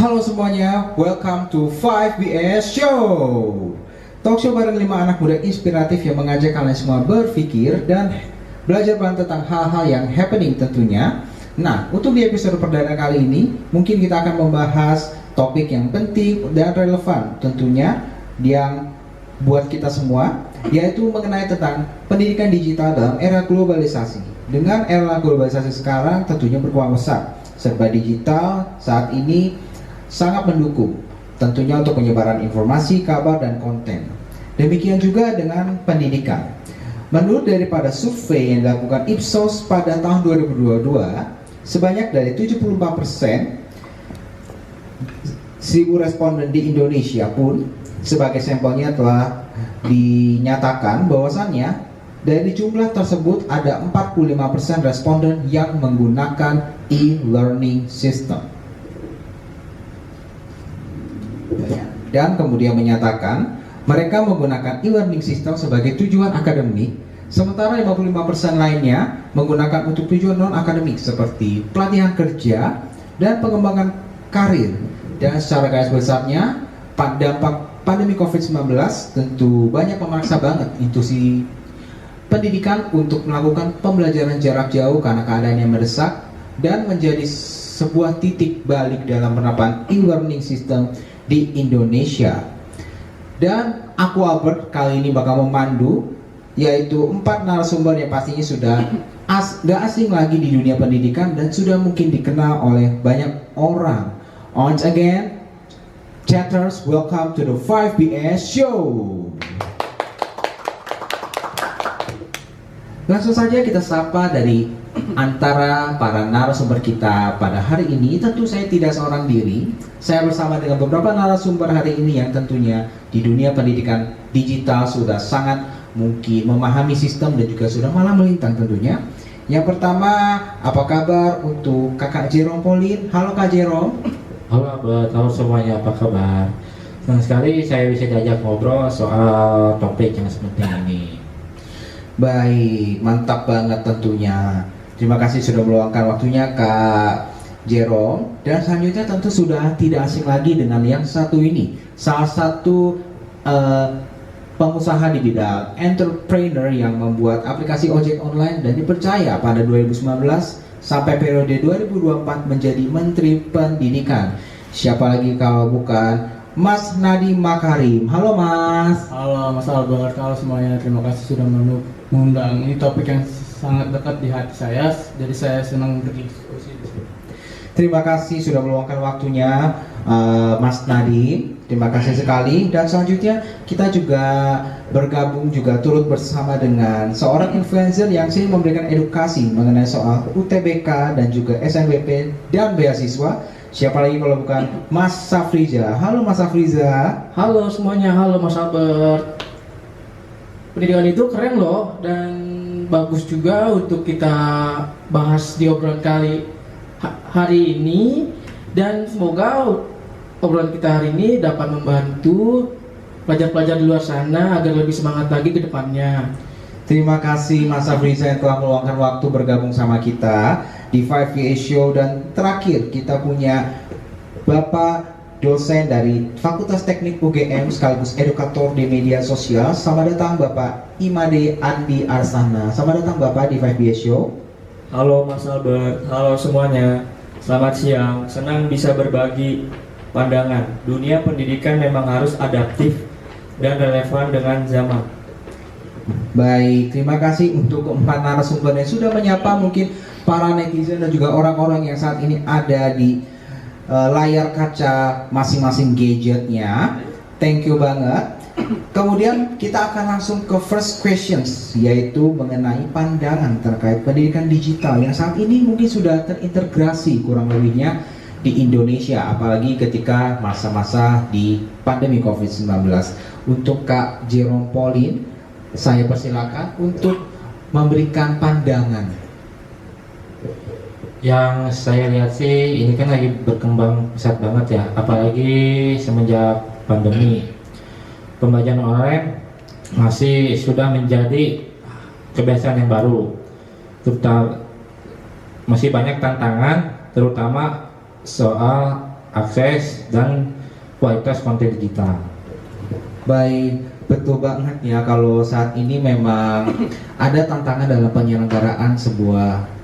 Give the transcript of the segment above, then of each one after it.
Halo semuanya, welcome to 5BS Show. Talk show bareng 5 anak muda inspiratif yang mengajak kalian semua berpikir dan belajar banget tentang hal-hal yang happening tentunya. Nah, untuk di episode perdana kali ini, mungkin kita akan membahas topik yang penting dan relevan tentunya yang buat kita semua, yaitu mengenai tentang pendidikan digital dalam era globalisasi. Dengan era globalisasi sekarang tentunya berkembang pesat, serba digital saat ini sangat mendukung tentunya untuk penyebaran informasi, kabar, dan konten. Demikian juga dengan pendidikan. Menurut daripada survei yang dilakukan Ipsos pada tahun 2022, sebanyak dari 74% 1000 responden di Indonesia pun sebagai sampelnya telah dinyatakan bahwasannya dari jumlah tersebut ada 45% responden yang menggunakan e-learning system. Dan kemudian menyatakan mereka menggunakan e-learning system sebagai tujuan akademik, sementara 55% lainnya menggunakan untuk tujuan non-akademik seperti pelatihan kerja dan pengembangan karir. Dan secara garis besarnya, dampak pandemi COVID-19 tentu banyak memaksa banget institusi pendidikan untuk melakukan pembelajaran jarak jauh karena keadaan yang mendesak dan menjadi sebuah titik balik dalam penerapan e-learning system di Indonesia. Dan aku Albert kali ini bakal memandu, yaitu 4 narasumber yang pastinya sudah gak asing lagi di dunia pendidikan dan sudah mungkin dikenal oleh banyak orang. Once again, chatters, welcome to the 5BS Show. Langsung saja kita sapa dari antara para narasumber kita pada hari ini. Tentu saya tidak seorang diri. Saya bersama dengan beberapa narasumber hari ini yang tentunya di dunia pendidikan digital sudah sangat mungkin memahami sistem dan juga sudah malah melintang tentunya. Yang pertama, apa kabar untuk Kakak Jerome Pauline? Halo Kak Jerome. Halo Abad, halo semuanya, apa kabar? Senang sekali saya bisa diajak ngobrol soal topik yang sepenting ini. Baik, mantap banget tentunya. Terima kasih sudah meluangkan waktunya Kak Jerome. Dan selanjutnya tentu sudah tidak asing lagi dengan yang satu ini, salah satu pengusaha di bidang entrepreneur yang membuat aplikasi ojek online dan dipercaya pada 2019 sampai periode 2024 menjadi Menteri Pendidikan. Siapa lagi kalau bukan Mas Nadiem Makarim. Halo Mas. Halo Mas Albert, halo semuanya. Terima kasih sudah mengundang. Ini topik yang sangat dekat di hati saya, jadi saya senang berdiskusi di sini. Terima kasih sudah meluangkan waktunya Mas Nadiem. Terima kasih sekali. Dan selanjutnya kita juga bergabung juga turut bersama dengan seorang influencer yang sering memberikan edukasi mengenai soal UTBK dan juga SNBP dan beasiswa. Siapa lagi kalau bukan Mas Safriza. Halo Mas Safriza. Halo semuanya, halo Mas Albert. Pendidikan itu keren loh dan bagus juga untuk kita bahas di obrolan kali hari ini, dan semoga obrolan kita hari ini dapat membantu pelajar-pelajar di luar sana agar lebih semangat lagi ke depannya. Terima kasih Mas Safriza yang telah meluangkan waktu bergabung sama kita di 5VA Show. Dan terakhir kita punya Bapak dosen dari Fakultas Teknik UGM sekaligus edukator di media sosial. Selamat datang Bapak Imade Andi Arsana. Selamat datang Bapak di 5VA Show. Halo Mas Albert, halo semuanya. Selamat siang, senang bisa berbagi pandangan. Dunia pendidikan memang harus adaptif dan relevan dengan zaman. Baik, terima kasih untuk keempat narasumber yang sudah menyapa mungkin para netizen dan juga orang-orang yang saat ini ada di layar kaca masing-masing gadgetnya. Thank you banget. Kemudian kita akan langsung ke first questions, yaitu mengenai pandangan terkait pendidikan digital yang saat ini mungkin sudah terintegrasi kurang lebihnya di Indonesia, apalagi ketika masa-masa di pandemi COVID-19. Untuk Kak Jerome Pauline, saya persilakan untuk memberikan pandangan. Yang saya lihat sih ini kan lagi berkembang pesat banget ya, apalagi semenjak pandemi. Pembelajaran online masih sudah menjadi kebiasaan yang baru, terutama masih banyak tantangan, terutama soal akses dan kualitas konten digital. Baik, betul banget ya kalau saat ini memang ada tantangan dalam penyelenggaraan sebuah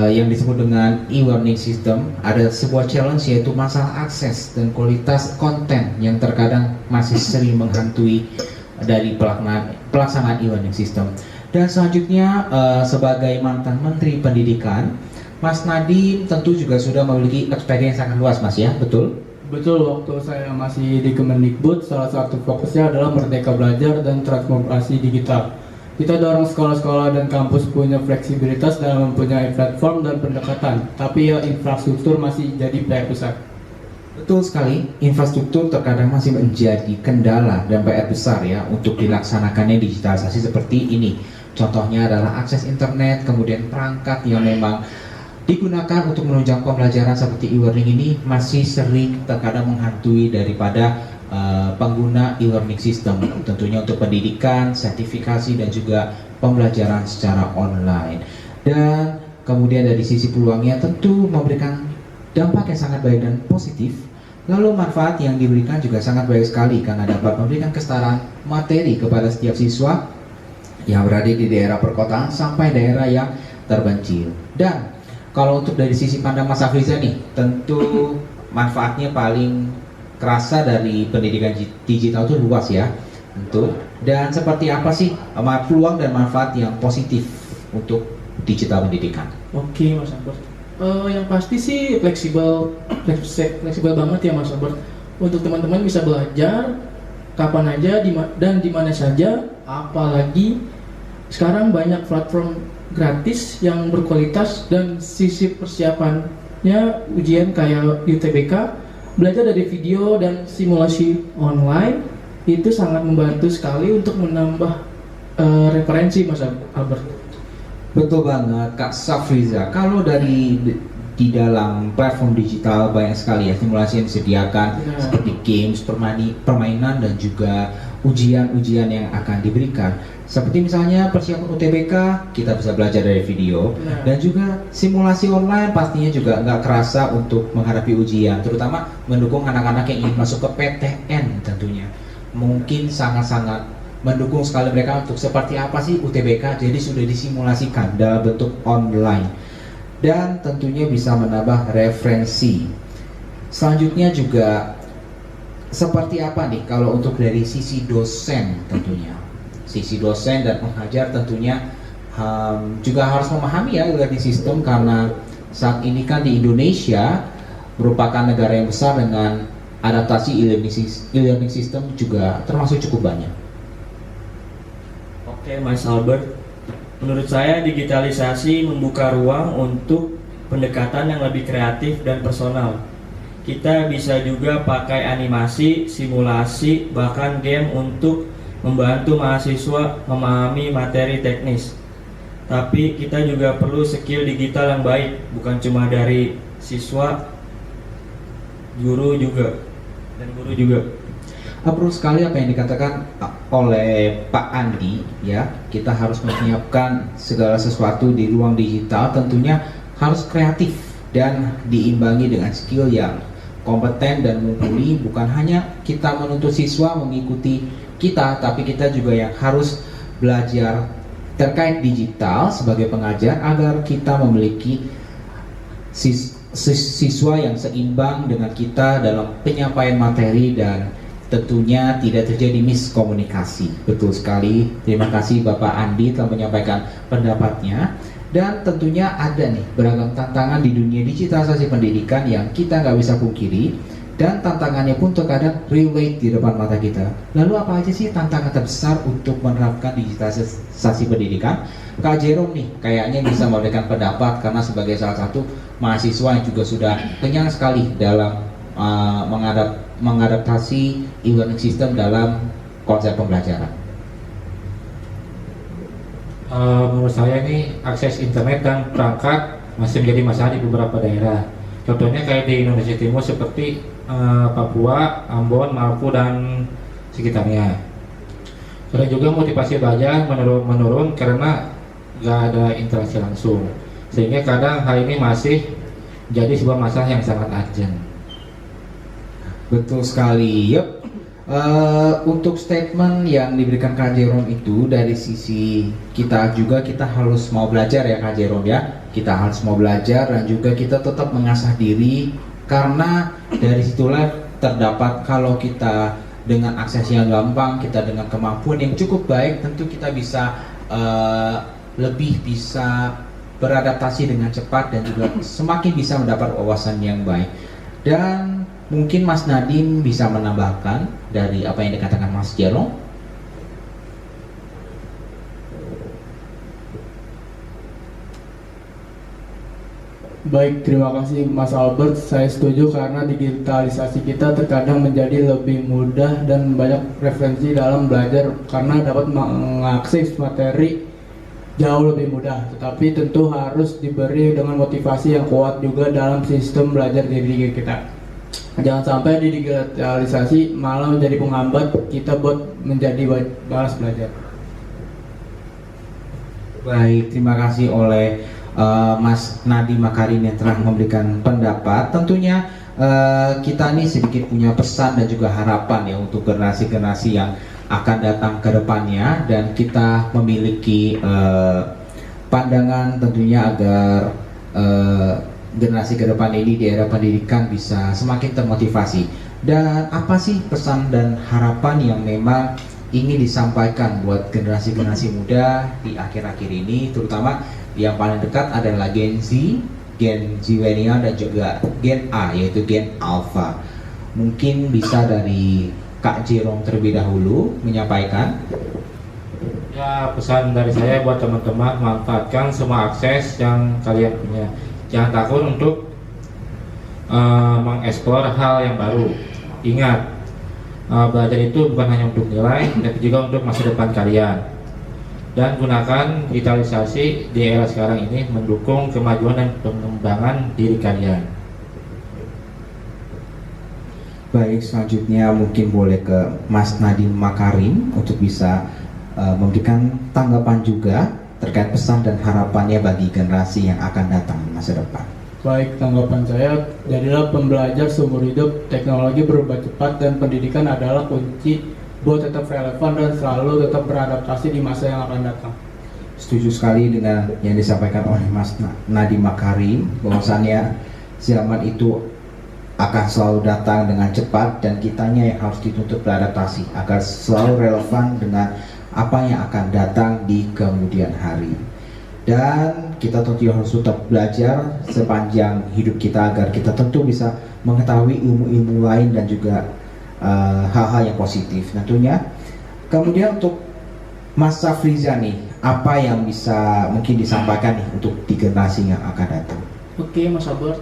yang disebut dengan e-learning system. Ada sebuah challenge yaitu masalah akses dan kualitas konten yang terkadang masih sering menghantui dari pelaksanaan e-learning system. Dan selanjutnya sebagai mantan Menteri Pendidikan, Mas Nadiem tentu juga sudah memiliki experience sangat luas, Mas ya, betul? Betul, waktu saya masih di Kemendikbud, salah satu fokusnya adalah Merdeka Belajar dan transformasi digital. Kita dorong sekolah-sekolah dan kampus punya fleksibilitas dalam mempunyai platform dan pendekatan, tapi ya infrastruktur masih jadi PR besar. Betul sekali, infrastruktur terkadang masih menjadi kendala dan PR besar ya untuk dilaksanakannya digitalisasi seperti ini. Contohnya adalah akses internet, kemudian perangkat yang memang digunakan untuk menunjang pembelajaran seperti e-learning ini masih sering terkadang menghantui daripada pengguna e-learning system, tentunya untuk pendidikan, sertifikasi dan juga pembelajaran secara online. Dan kemudian dari sisi peluangnya tentu memberikan dampak yang sangat baik dan positif. Lalu manfaat yang diberikan juga sangat baik sekali karena dapat memberikan kesetaraan materi kepada setiap siswa yang berada di daerah perkotaan sampai daerah yang terpencil. Dan kalau untuk dari sisi pandang Mas Afriza nih, tentu manfaatnya paling kerasa dari pendidikan digital itu luas ya, tentu. Dan seperti apa sih peluang dan manfaat yang positif untuk digital pendidikan? Oke, Mas Albert. Yang pasti sih fleksibel banget ya Mas Albert. Untuk teman-teman bisa belajar kapan aja dan di mana saja, apalagi sekarang banyak platform gratis yang berkualitas dan sisi persiapannya ujian kayak UTBK, belajar dari video dan simulasi online itu sangat membantu sekali untuk menambah referensi Mas Albert. Betul banget Kak Safriza. Kalau dari di dalam platform digital banyak sekali ya simulasi yang disediakan seperti games, permainan dan juga ujian-ujian yang akan diberikan. Seperti misalnya persiapan UTBK, kita bisa belajar dari video. Dan juga simulasi online pastinya juga nggak kerasa untuk menghadapi ujian, terutama mendukung anak-anak yang ingin masuk ke PTN tentunya. Mungkin sangat-sangat mendukung sekali mereka untuk seperti apa sih UTBK, jadi sudah disimulasikan dalam bentuk online. Dan tentunya bisa menambah referensi. Selanjutnya juga seperti apa nih kalau untuk dari sisi dosen tentunya. Sisi dosen dan pengajar tentunya juga harus memahami ya e-learning system karena saat ini kan di Indonesia merupakan negara yang besar dengan adaptasi e-learning system juga termasuk cukup banyak. Oke Mas Albert, menurut saya digitalisasi membuka ruang untuk pendekatan yang lebih kreatif dan personal. Kita bisa juga pakai animasi, simulasi, bahkan game untuk membantu mahasiswa memahami materi teknis. Tapi kita juga perlu skill digital yang baik, bukan cuma dari siswa, guru juga. Perlu sekali apa yang dikatakan oleh Pak Andi ya, kita harus menyiapkan segala sesuatu di ruang digital tentunya harus kreatif dan diimbangi dengan skill yang kompeten dan mumpuni. Bukan hanya kita menuntut siswa mengikuti kita, tapi kita juga yang harus belajar terkait digital sebagai pengajar agar kita memiliki siswa yang seimbang dengan kita dalam penyampaian materi dan tentunya tidak terjadi miskomunikasi. Betul sekali, terima kasih Bapak Andi telah menyampaikan pendapatnya. Dan tentunya ada nih beragam tantangan di dunia digitalisasi pendidikan yang kita nggak bisa pungkiri, dan tantangannya pun terkadang relate di depan mata kita. Lalu apa aja sih tantangan terbesar untuk menerapkan digitalisasi pendidikan? Kak Jerome nih kayaknya bisa memberikan pendapat karena sebagai salah satu mahasiswa yang juga sudah kenyang sekali dalam mengadaptasi e-learning system dalam konsep pembelajaran. Menurut saya ini akses internet dan perangkat masih menjadi masalah di beberapa daerah. Contohnya kayak di Indonesia Timur seperti Papua, Ambon, Maluku dan sekitarnya. Selain juga motivasi belajar menurun karena nggak ada interaksi langsung, sehingga kadang hal ini masih jadi sebuah masalah yang sangat urgent. Betul sekali. Yup. Untuk statement yang diberikan Kak Jeron itu dari sisi kita juga, kita harus mau belajar ya Kak Jeron ya. Kita harus mau belajar dan juga kita tetap mengasah diri, karena dari situlah terdapat, kalau kita dengan akses yang gampang, kita dengan kemampuan yang cukup baik, tentu kita bisa lebih bisa beradaptasi dengan cepat dan juga semakin bisa mendapat wawasan yang baik. Dan mungkin Mas Nadim bisa menambahkan dari apa yang dikatakan Mas Jelong. Baik, terima kasih Mas Albert. Saya setuju karena digitalisasi kita terkadang menjadi lebih mudah dan banyak referensi dalam belajar karena dapat mengakses materi jauh lebih mudah. Tetapi tentu harus diberi dengan motivasi yang kuat juga dalam sistem belajar diri kita. Jangan sampai digitalisasi malah menjadi penghambat kita buat menjadi malas belajar. Baik, terima kasih oleh Mas Nadiem Makarim yang telah memberikan pendapat. Tentunya kita ini sedikit punya pesan dan juga harapan ya untuk generasi-generasi yang akan datang ke depannya, dan kita memiliki pandangan tentunya agar generasi ke depan ini di era pendidikan bisa semakin termotivasi. Dan apa sih pesan dan harapan yang memang ingin disampaikan buat generasi-generasi muda di akhir-akhir ini, terutama yang paling dekat adalah Gen Z, Gen Zillennial dan juga Gen A, yaitu Gen Alpha. Mungkin bisa dari Kak Jerong terlebih dahulu menyampaikan. Ya, pesan dari saya buat teman-teman, manfaatkan semua akses yang kalian punya. Jangan takut untuk mengeksplor hal yang baru. Ingat, belajar itu bukan hanya untuk nilai, tapi juga untuk masa depan kalian. Dan gunakan digitalisasi di era sekarang ini mendukung kemajuan dan pengembangan diri kalian. Baik, selanjutnya mungkin boleh ke Mas Nadiem Makarim untuk bisa memberikan tanggapan juga terkait pesan dan harapannya bagi generasi yang akan datang di masa depan. Baik, tanggapan saya, jadilah pembelajar seumur hidup. Teknologi berubah cepat dan pendidikan adalah kunci buat tetap relevan dan selalu tetap beradaptasi di masa yang akan datang. Setuju sekali dengan yang disampaikan oleh Mas Nadiem Makarim, bahwasannya zaman itu akan selalu datang dengan cepat dan kitanya yang harus dituntut beradaptasi agar selalu relevan dengan apa yang akan datang di kemudian hari. Dan kita tentu harus tetap belajar sepanjang hidup kita agar kita tentu bisa mengetahui ilmu-ilmu lain dan juga hal-hal yang positif tentunya. Kemudian untuk Mas Safriza nih, apa yang bisa mungkin disampaikan nih untuk di generasi yang akan datang? Oke, Mas Albert,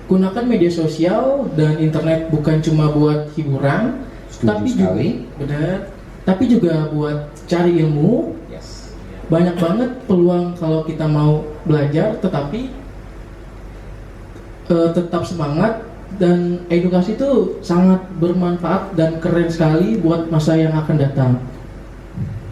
gunakan media sosial dan internet bukan cuma buat hiburan, tapi juga buat cari ilmu. Yes. Banyak banget peluang kalau kita mau belajar, tetapi tetap semangat, dan edukasi itu sangat bermanfaat dan keren sekali buat masa yang akan datang.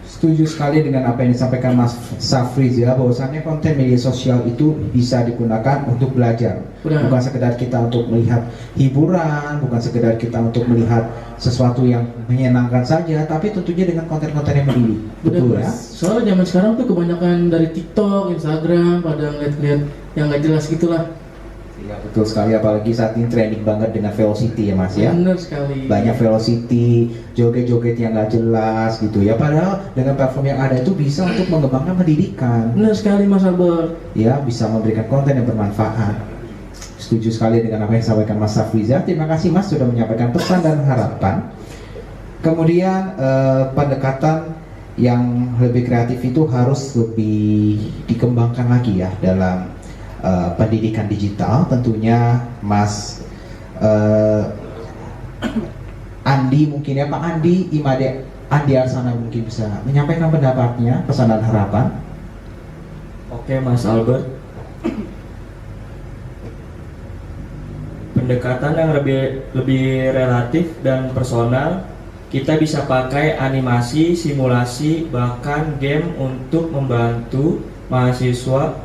Setuju sekali dengan apa yang disampaikan Mas Safriza, bahwasannya konten media sosial itu bisa digunakan untuk belajar. Benar. Bukan sekedar kita untuk melihat hiburan, bukan sekedar kita untuk melihat sesuatu yang menyenangkan saja, tapi tentunya dengan konten-konten yang mendidik. Betul ya? Soalnya zaman sekarang tuh kebanyakan dari TikTok, Instagram, pada ngeliat-ngeliat yang nggak jelas gitulah. Ya, betul sekali, apalagi saat ini trending banget dengan velocity ya Mas ya. Benar sekali. Banyak velocity, joget-joget yang nggak jelas gitu ya. Padahal dengan platform yang ada itu bisa untuk mengembangkan pendidikan. Benar sekali Mas Albert. Ya, bisa memberikan konten yang bermanfaat. Setuju sekali dengan apa yang disampaikan Mas Safriza. Terima kasih Mas sudah menyampaikan pesan dan harapan. Kemudian pendekatan yang lebih kreatif itu harus lebih dikembangkan lagi ya dalam pendidikan digital. Tentunya Mas Andi mungkin ya, Pak Andi Imade Andi Arsana mungkin bisa menyampaikan pendapatnya, pesan dan harapan. Oke Mas Albert, pendekatan yang lebih relatif dan personal, kita bisa pakai animasi, simulasi, bahkan game untuk membantu mahasiswa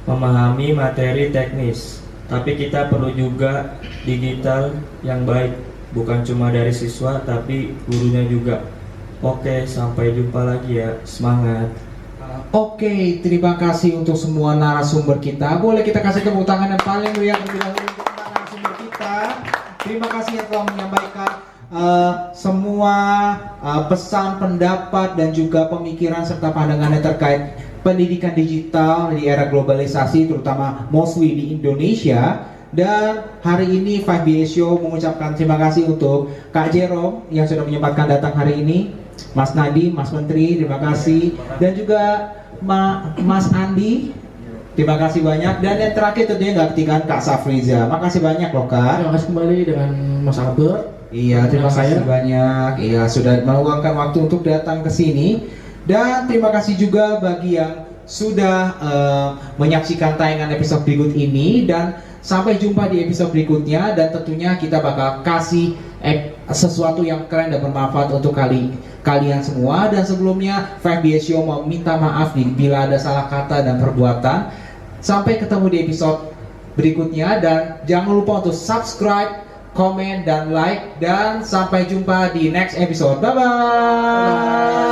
memahami materi teknis. Tapi kita perlu juga digital yang baik, bukan cuma dari siswa tapi gurunya juga. Oke, sampai jumpa lagi ya. Semangat. Oke, terima kasih untuk semua narasumber kita. Boleh kita kasih tepuk tangan yang paling meriah terlebih dahulu untuk narasumber kita. Terima kasih yang telah menyampaikan semua pesan, pendapat, dan juga pemikiran serta pandangannya terkait pendidikan digital di era globalisasi, terutama mostly di Indonesia. Dan hari ini 5BS Show mengucapkan terima kasih untuk Kak Jerome yang sudah menyempatkan datang hari ini, Mas Nadiem, Mas Menteri, terima kasih, dan juga Mas Andi, terima kasih banyak. Dan yang terakhir tentunya nggak ketinggalan Kak Safriza, makasih banyak loh Kak. Terima kasih kembali dengan Mas Albert. Iya, terima kasih banyak. Iya, sudah meluangkan waktu untuk datang ke sini. Dan terima kasih juga bagi yang sudah menyaksikan tayangan episode berikut ini. Dan sampai jumpa di episode berikutnya. Dan tentunya kita bakal kasih sesuatu yang keren dan bermanfaat untuk kalian semua. Dan sebelumnya 5BS Show mau minta maaf nih bila ada salah kata dan perbuatan. Sampai ketemu di episode berikutnya. Dan jangan lupa untuk subscribe, komen, dan like. Dan sampai jumpa di next episode. Bye-bye.